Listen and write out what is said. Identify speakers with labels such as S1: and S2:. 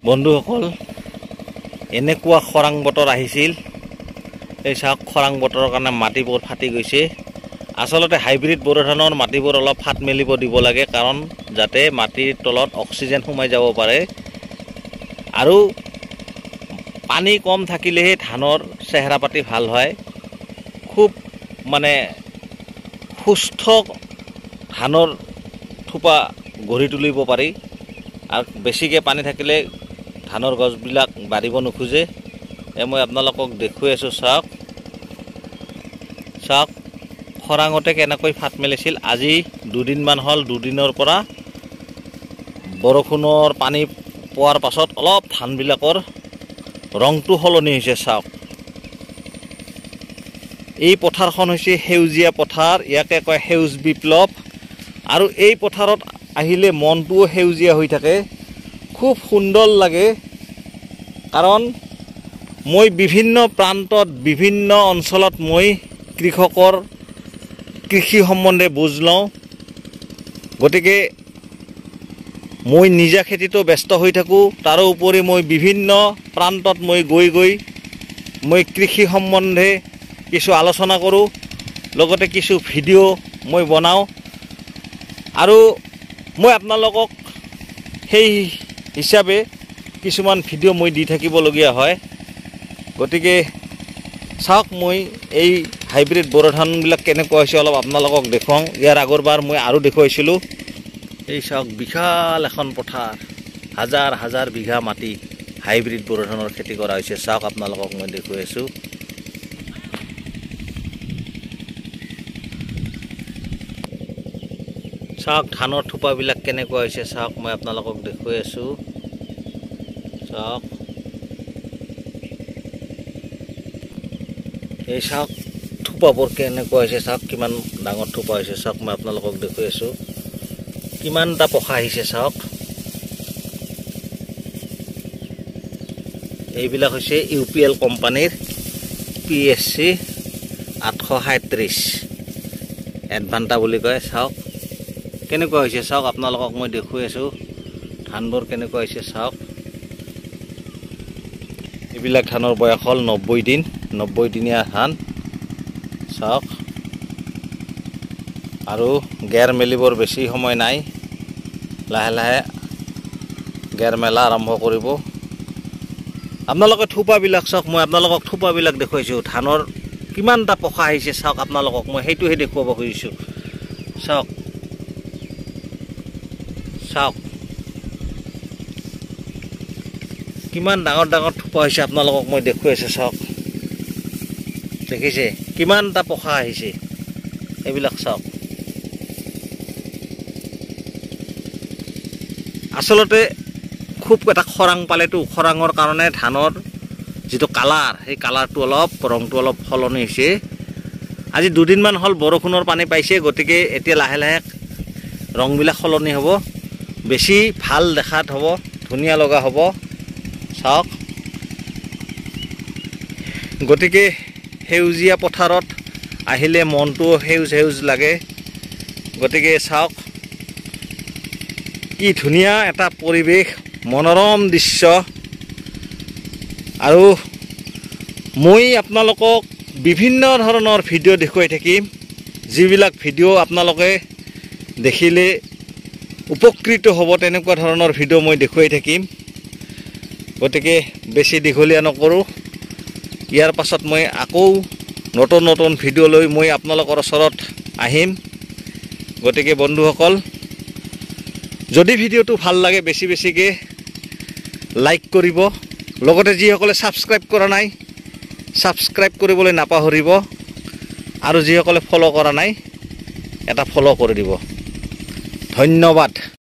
S1: বন্ধুসকল এনেকুৱা খৰাং বতৰ আহিছিল এই চাওক খৰাং বতৰৰ কাৰণে মাটিবোৰ ফাটি গৈছে আসলতে হাইব্ৰিড বড়ো ধানৰ মাটিবোৰ অলপ ফাট মেলিব দিব লাগে কাৰণ যাতে মাটিৰ তলত অক্সিজেন সোমাই যাব পাৰে আৰু পানী কম থাকিলেহে ধানৰ চেহেৰা পাতি ভাল হয় খুব মানে সুস্থ ধানৰ থোপা গঢ়ি তুলিব পাৰি আৰু বেছিকৈ পানী থাকিলে ধানৰ গছবিলাক বাঢ়িব নোখোজে মই আপোনালোকক দেখুৱাই আছোঁ চাওক খৰাঙতে কেনেকৈ ফাট মেলিছিল আজি দুদিনমান হ'ল দুদিনৰ পৰা বৰষুণৰ পানী পোৱাৰ পাছত অলপ ধানবিলাকৰ ৰংটো সলনি হৈছে চাওক এই পথাৰখন হৈছে সেউজীয়া পথাৰ ইয়াকে কয় সেউজ বিপ্লৱ আৰু এই পথাৰত আহিলে মনটোও সেউজীয়া হৈ থাকে খুব সুন্দৰ লাগে কাৰণ মই বিভিন্ন প্ৰান্তত বিভিন্ন অঞ্চলত মই কৃষকৰ কৃষি সম্বন্ধে বুজ লওঁ গতিকে মই নিজা খেতিতো ব্যস্ত হৈ থাকোঁ তাৰোপৰি মই বিভিন্ন প্ৰান্তত মই গৈ মই কৃষি সম্বন্ধে কিছু আলোচনা কৰোঁ লগতে কিছু ভিডিঅ' মই বনাওঁ আৰু মই আপোনালোকক সেই হিচাপে কিছুমান ভিডিঅ' মই দি থাকিবলগীয়া হয় গতিকে চাওক মই এই হাইব্ৰিড বড়ো ধানবিলাক কেনেকুৱা হৈছে অলপ আপোনালোকক দেখুৱাওঁ ইয়াৰ আগৰবাৰ মই আৰু দেখুৱাইছিলোঁ এই চাওক বিশাল এখন পথাৰ হাজাৰ হাজাৰ বিঘা মাটি হাইব্ৰিড বড়ো ধানৰ খেতি কৰা হৈছে চাওক আপোনালোকক মই দেখুৱাই আছোঁ চাওক ধানৰ থোপাবিলাক কেনেকুৱা হৈছে চাওক মই আপোনালোকক দেখুৱাই আছোঁ চাওক এই চাওক থোপাবোৰ কেনেকুৱা হৈছে চাওক কিমান ডাঙৰ থোপা হৈছে চাওক মই আপোনালোকক দেখুৱাই আছোঁ কিমানটা পখা আহিছে চাওক এইবিলাক হৈছে UPL কোম্পানীৰ PSC 837 এডভান্টা বুলি কয় চাওক কেনেকুৱা হৈছে চাওক আপোনালোকক মই দেখুৱাই আছোঁ ধানবোৰ কেনেকুৱা হৈছে চাওক এইবিলাক ধানৰ বয়স হ'ল 90 দিন 90 দিনীয়া ধান চাওক আৰু গেৰ মেলিবৰ বেছি সময় নাই লাহে লাহে গেৰ মেলা আৰম্ভ কৰিব আপোনালোকে থোপাবিলাক চাওক মই আপোনালোকক থোপাবিলাক দেখুৱাইছোঁ ধানৰ কিমানটা পখা আহিছে চাওক আপোনালোকক মই সেইটোহে দেখুৱাব খুজিছোঁ চাওক চাওক কিমান ডাঙৰ ডাঙৰ থোপা হৈছে আপোনালোকক মই দেখুৱাই আছোঁ চাওক দেখিছে কিমানটা পখা আহিছে এইবিলাক চাওক আসলতে খুব এটা খৰাং পালেতো খৰাঙৰ কাৰণে ধানৰ যিটো কালাৰ সেই কালাৰটো অলপ ৰংটো অলপ সলনি হৈছে আজি দুদিনমান হ'ল বৰষুণৰ পানী পাইছে গতিকে এতিয়া লাহে লাহে ৰংবিলাক সলনি হ'ব বেছি ভাল দেখাত হ'ব ধুনীয়া লগা হ'ব চাওক গতিকে সেউজীয়া পথাৰত আহিলে মনটো সেউজ সেউজ লাগে গতিকে চাওক কি ধুনীয়া এটা পৰিৱেশ মনোৰম দৃশ্য আৰু মই আপোনালোকক বিভিন্ন ধৰণৰ ভিডিঅ' দেখুৱাই থাকিম যিবিলাক ভিডিঅ' আপোনালোকে দেখিলে উপকৃত হ'ব তেনেকুৱা ধৰণৰ ভিডিঅ' মই দেখুৱাই থাকিম গতিকে বেছি দীঘলীয়া নকৰোঁ ইয়াৰ পাছত মই আকৌ নতুন নতুন ভিডিঅ' লৈ মই আপোনালোকৰ ওচৰত আহিম গতিকে বন্ধুসকল যদি ভিডিঅ'টো ভাল লাগে বেছি বেছিকৈ লাইক কৰিব লগতে যিসকলে ছাবস্ক্ৰাইব কৰা নাই ছাবস্ক্ৰাইব কৰিবলৈ নাপাহৰিব আৰু যিসকলে ফ'ল' কৰা নাই এটা ফ'ল' কৰি দিব ধন্যবাদ।